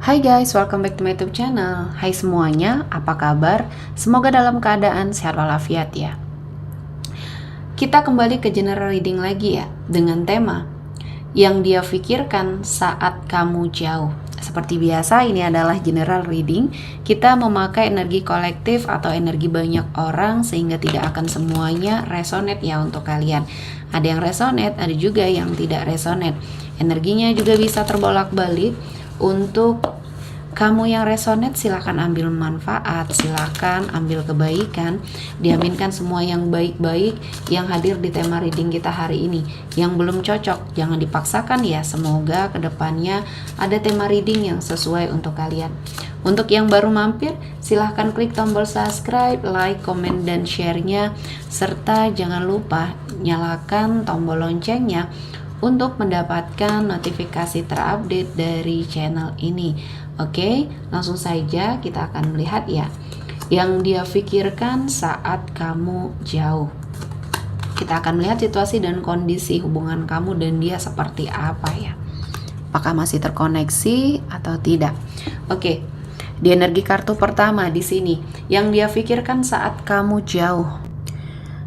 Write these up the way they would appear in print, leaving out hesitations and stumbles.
Hai guys, welcome back to my YouTube channel. Hai semuanya, apa kabar? Semoga dalam keadaan sehat walafiat ya. Kita kembali ke general reading lagi ya, dengan tema yang dia pikirkan saat kamu jauh. Seperti biasa, ini adalah general reading. Kita memakai energi kolektif atau energi banyak orang sehingga tidak akan semuanya resonate ya untuk kalian. Ada yang resonate, ada juga yang tidak resonate. Energinya juga bisa terbolak-balik. Untuk kamu yang resonate, silahkan ambil manfaat, silahkan ambil kebaikan. Diaminkan semua yang baik-baik yang hadir di tema reading kita hari ini. Yang belum cocok, jangan dipaksakan ya. Semoga kedepannya ada tema reading yang sesuai untuk kalian. Untuk yang baru mampir, silahkan klik tombol subscribe, like, komen, dan share-nya. Serta jangan lupa nyalakan tombol loncengnya untuk mendapatkan notifikasi terupdate dari channel ini. Oke, langsung saja kita akan melihat ya yang dia pikirkan saat kamu jauh. Kita akan melihat situasi dan kondisi hubungan kamu dan dia seperti apa ya. Apakah masih terkoneksi atau tidak? Oke. Di energi kartu pertama di sini yang dia pikirkan saat kamu jauh.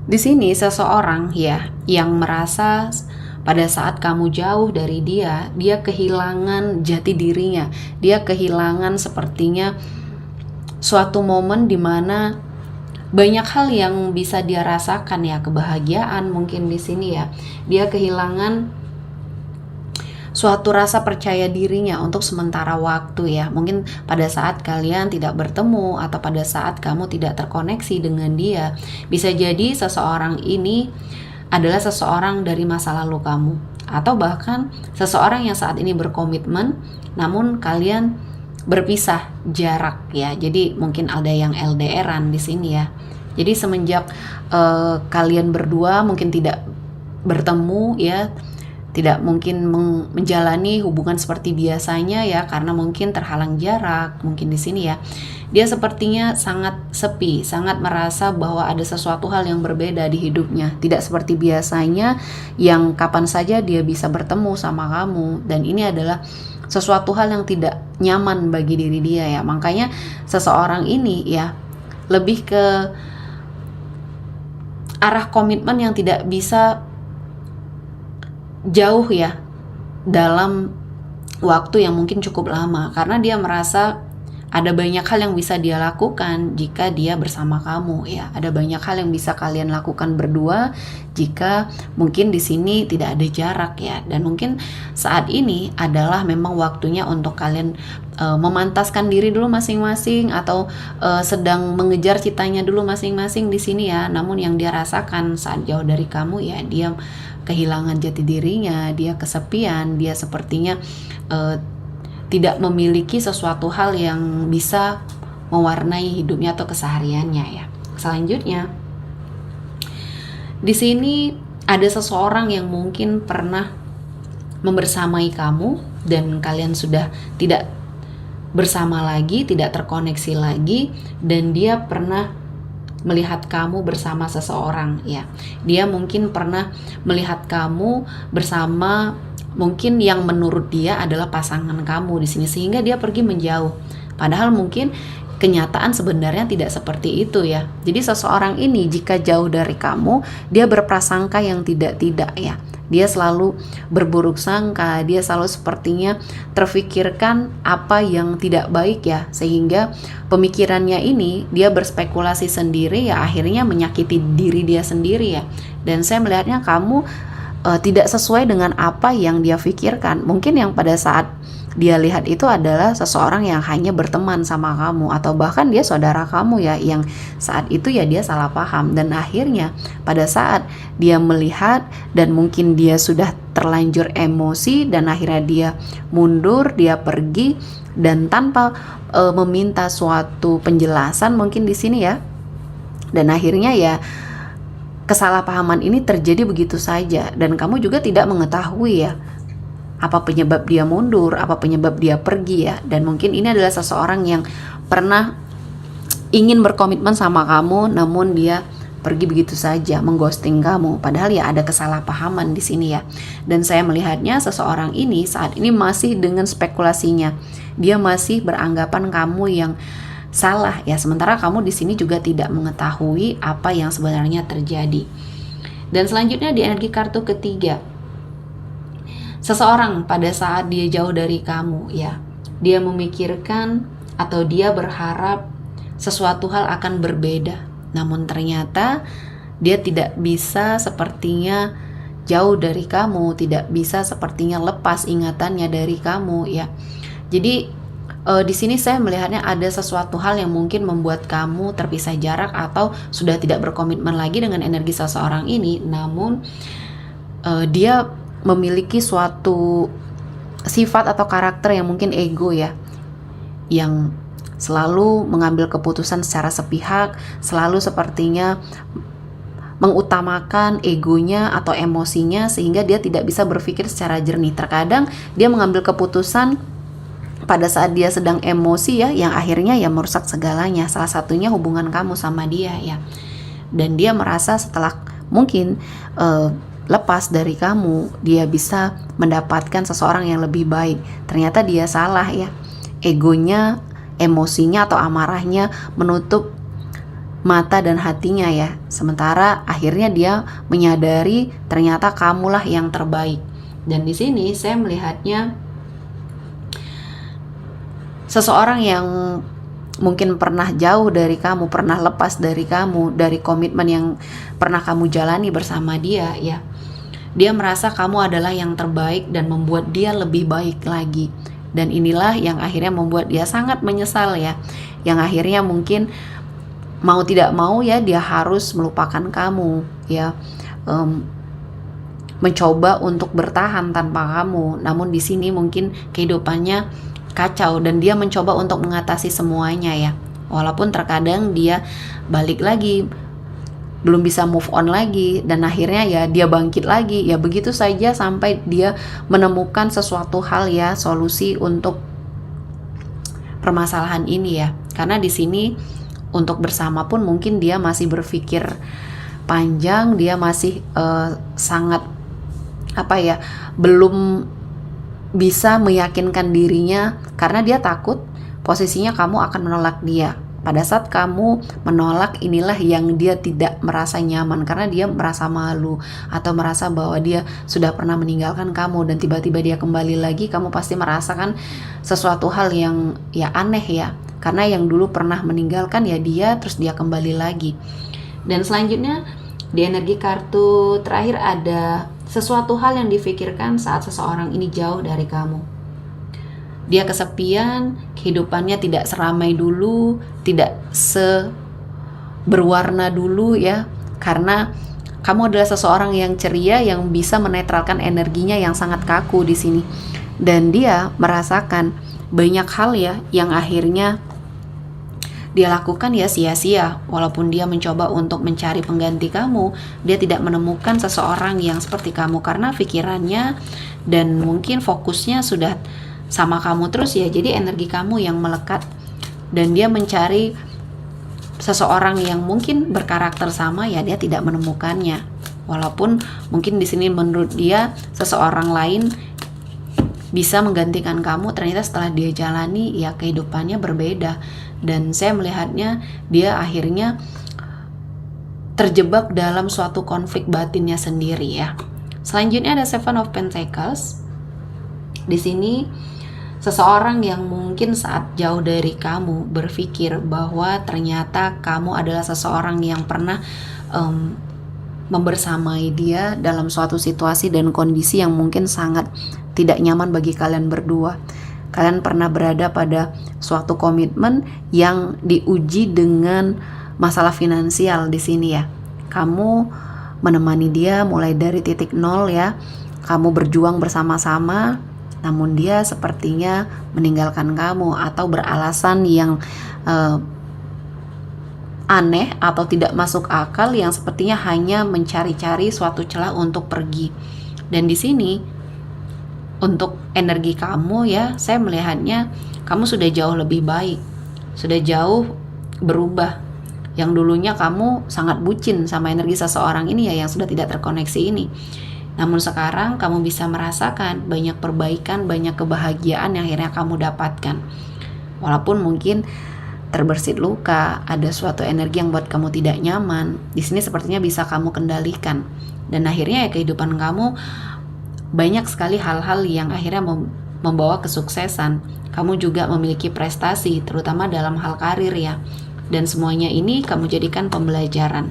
Di sini seseorang ya yang merasa pada saat kamu jauh dari dia kehilangan jati dirinya. Dia kehilangan sepertinya suatu momen di mana banyak hal yang bisa dia rasakan ya, kebahagiaan mungkin di sini ya. Dia kehilangan suatu rasa percaya dirinya untuk sementara waktu ya. Mungkin pada saat kalian tidak bertemu atau pada saat kamu tidak terkoneksi dengan dia, bisa jadi seseorang ini adalah seseorang dari masa lalu kamu, atau bahkan seseorang yang saat ini berkomitmen namun kalian berpisah jarak ya. Jadi mungkin ada yang LDR-an di sini ya. Jadi semenjak kalian berdua mungkin tidak bertemu ya, tidak mungkin menjalani hubungan seperti biasanya ya, karena mungkin terhalang jarak mungkin di sini ya. Dia sepertinya sangat sepi, sangat merasa bahwa ada sesuatu hal yang berbeda di hidupnya. Tidak seperti biasanya yang kapan saja dia bisa bertemu sama kamu. Dan ini adalah sesuatu hal yang tidak nyaman bagi diri dia ya. Makanya seseorang ini ya lebih ke arah komitmen yang tidak bisa jauh ya dalam waktu yang mungkin cukup lama, karena dia merasa ada banyak hal yang bisa dia lakukan jika dia bersama kamu ya. Ada banyak hal yang bisa kalian lakukan berdua jika mungkin di sini tidak ada jarak ya. Dan mungkin saat ini adalah memang waktunya untuk kalian memantaskan diri dulu masing-masing, atau sedang mengejar citanya dulu masing-masing di sini ya. Namun yang dia rasakan saat jauh dari kamu ya, dia kehilangan jati dirinya, dia kesepian, dia sepertinya tidak memiliki sesuatu hal yang bisa mewarnai hidupnya atau kesehariannya ya. Selanjutnya, di sini ada seseorang yang mungkin pernah membersamai kamu dan kalian sudah tidak bersama lagi, tidak terkoneksi lagi, dan dia pernah melihat kamu bersama seseorang ya. Dia mungkin pernah melihat kamu bersama mungkin yang menurut dia adalah pasangan kamu di sini, sehingga dia pergi menjauh. Padahal mungkin kenyataan sebenarnya tidak seperti itu ya. Jadi seseorang ini jika jauh dari kamu, dia berprasangka yang tidak-tidak ya. Dia selalu berburuk sangka, dia selalu sepertinya terfikirkan apa yang tidak baik ya, sehingga pemikirannya ini dia berspekulasi sendiri ya, akhirnya menyakiti diri dia sendiri ya. Dan saya melihatnya kamu tidak sesuai dengan apa yang dia pikirkan. Mungkin yang pada saat dia lihat itu adalah seseorang yang hanya berteman sama kamu, atau bahkan dia saudara kamu ya, yang saat itu ya dia salah paham. Dan akhirnya pada saat dia melihat dan mungkin dia sudah terlanjur emosi, dan akhirnya dia mundur, dia pergi dan tanpa meminta suatu penjelasan mungkin di sini ya. Dan akhirnya ya kesalahpahaman ini terjadi begitu saja, dan kamu juga tidak mengetahui ya apa penyebab dia mundur, apa penyebab dia pergi ya. Dan mungkin ini adalah seseorang yang pernah ingin berkomitmen sama kamu, namun dia pergi begitu saja, mengghosting kamu. Padahal ya ada kesalahpahaman di sini ya. Dan saya melihatnya seseorang ini saat ini masih dengan spekulasinya. Dia masih beranggapan kamu yang salah ya. Sementara kamu di sini juga tidak mengetahui apa yang sebenarnya terjadi. Dan selanjutnya di energi kartu ketiga, seseorang pada saat dia jauh dari kamu ya, dia memikirkan atau dia berharap sesuatu hal akan berbeda. Namun ternyata dia tidak bisa sepertinya jauh dari kamu, tidak bisa sepertinya lepas ingatannya dari kamu ya. Jadi di sini saya melihatnya ada sesuatu hal yang mungkin membuat kamu terpisah jarak atau sudah tidak berkomitmen lagi dengan energi seseorang ini. Namun dia memiliki suatu sifat atau karakter yang mungkin ego ya, yang selalu mengambil keputusan secara sepihak, selalu sepertinya mengutamakan egonya atau emosinya sehingga dia tidak bisa berpikir secara jernih. Terkadang dia mengambil keputusan pada saat dia sedang emosi ya, yang akhirnya ya merusak segalanya. Salah satunya hubungan kamu sama dia ya. Dan dia merasa setelah mungkin lepas dari kamu, dia bisa mendapatkan seseorang yang lebih baik. Ternyata dia salah ya. Egonya, emosinya atau amarahnya menutup mata dan hatinya ya. Sementara akhirnya dia menyadari ternyata kamulah yang terbaik. Dan di sini saya melihatnya seseorang yang mungkin pernah jauh dari kamu, pernah lepas dari kamu, dari komitmen yang pernah kamu jalani bersama dia ya. Dia merasa kamu adalah yang terbaik dan membuat dia lebih baik lagi. Dan inilah yang akhirnya membuat dia sangat menyesal ya. Yang akhirnya mungkin mau tidak mau ya dia harus melupakan kamu ya. Mencoba untuk bertahan tanpa kamu. Namun di sini mungkin kehidupannya kacau dan dia mencoba untuk mengatasi semuanya ya. Walaupun terkadang dia balik lagi, belum bisa move on lagi, dan akhirnya ya dia bangkit lagi. Ya begitu saja sampai dia menemukan sesuatu hal ya, solusi untuk permasalahan ini ya. Karena di sini untuk bersama pun mungkin dia masih berpikir panjang, dia masih sangat belum bisa meyakinkan dirinya karena dia takut posisinya kamu akan menolak dia. Pada saat kamu menolak, inilah yang dia tidak merasa nyaman karena dia merasa malu atau merasa bahwa dia sudah pernah meninggalkan kamu dan tiba-tiba dia kembali lagi. Kamu pasti merasakan sesuatu hal yang ya aneh ya, karena yang dulu pernah meninggalkan ya dia, terus dia kembali lagi. Dan selanjutnya di energi kartu terakhir ada sesuatu hal yang difikirkan saat seseorang ini jauh dari kamu. Dia kesepian, kehidupannya tidak seramai dulu, tidak berwarna dulu ya, karena kamu adalah seseorang yang ceria yang bisa menetralkan energinya yang sangat kaku di sini. Dan dia merasakan banyak hal ya yang akhirnya dia lakukan ya sia-sia. Walaupun dia mencoba untuk mencari pengganti kamu, dia tidak menemukan seseorang yang seperti kamu karena pikirannya dan mungkin fokusnya sudah sama kamu terus ya. Jadi energi kamu yang melekat dan dia mencari seseorang yang mungkin berkarakter sama ya, dia tidak menemukannya. Walaupun mungkin di sini menurut dia seseorang lain bisa menggantikan kamu, ternyata setelah dia jalani ya kehidupannya berbeda. Dan saya melihatnya dia akhirnya terjebak dalam suatu konflik batinnya sendiri ya. Selanjutnya ada Seven of Pentacles. Di sini seseorang yang mungkin saat jauh dari kamu berpikir bahwa ternyata kamu adalah seseorang yang pernah membersamai dia dalam suatu situasi dan kondisi yang mungkin sangat tidak nyaman bagi kalian berdua. Kalian pernah berada pada suatu komitmen yang diuji dengan masalah finansial di sini ya. Kamu menemani dia mulai dari titik nol ya. Kamu berjuang bersama-sama, namun dia sepertinya meninggalkan kamu atau beralasan yang aneh atau tidak masuk akal yang sepertinya hanya mencari-cari suatu celah untuk pergi. Dan di sini untuk energi kamu ya, saya melihatnya kamu sudah jauh lebih baik, sudah jauh berubah. Yang dulunya kamu sangat bucin sama energi seseorang ini ya, yang sudah tidak terkoneksi ini. Namun sekarang kamu bisa merasakan banyak perbaikan, banyak kebahagiaan yang akhirnya kamu dapatkan. Walaupun mungkin terbersit luka, ada suatu energi yang buat kamu tidak nyaman, di sini sepertinya bisa kamu kendalikan. Dan akhirnya ya kehidupan kamu banyak sekali hal-hal yang akhirnya membawa kesuksesan. Kamu juga memiliki prestasi, terutama dalam hal karir ya. Dan semuanya ini kamu jadikan pembelajaran.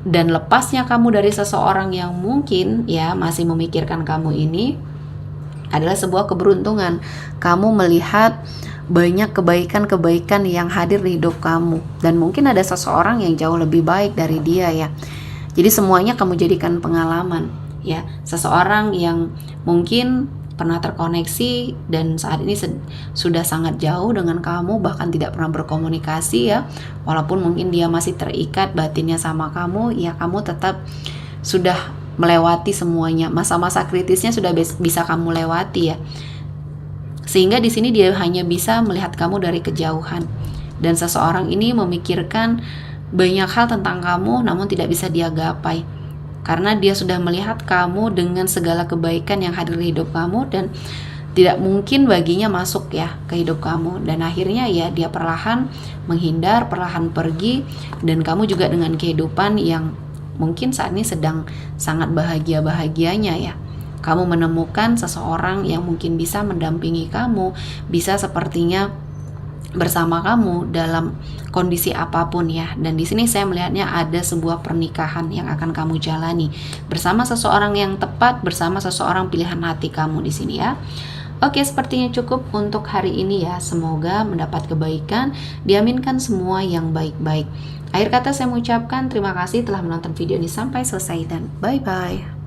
Dan lepasnya kamu dari seseorang yang mungkin ya masih memikirkan kamu ini adalah sebuah keberuntungan. Kamu melihat banyak kebaikan-kebaikan yang hadir di hidup kamu, dan mungkin ada seseorang yang jauh lebih baik dari dia ya. Jadi semuanya kamu jadikan pengalaman ya. Seseorang yang mungkin pernah terkoneksi dan saat ini sudah sangat jauh dengan kamu, bahkan tidak pernah berkomunikasi ya. Walaupun mungkin dia masih terikat batinnya sama kamu, ya kamu tetap sudah melewati semuanya. Masa-masa kritisnya sudah bisa kamu lewati ya. Sehingga di sini dia hanya bisa melihat kamu dari kejauhan. Dan seseorang ini memikirkan banyak hal tentang kamu namun tidak bisa dia gapai. Karena dia sudah melihat kamu dengan segala kebaikan yang hadir di hidup kamu dan tidak mungkin baginya masuk ya ke hidup kamu. Dan akhirnya ya dia perlahan menghindar, perlahan pergi, dan kamu juga dengan kehidupan yang mungkin saat ini sedang sangat bahagia-bahagianya ya. Kamu menemukan seseorang yang mungkin bisa mendampingi kamu, bisa sepertinya bersama kamu dalam kondisi apapun ya. Dan di sini saya melihatnya ada sebuah pernikahan yang akan kamu jalani bersama seseorang yang tepat, bersama seseorang pilihan hati kamu di sini ya. Oke, sepertinya cukup untuk hari ini ya. Semoga mendapat kebaikan, diaminkan semua yang baik-baik. Akhir kata saya mengucapkan terima kasih telah menonton video ini sampai selesai dan bye-bye.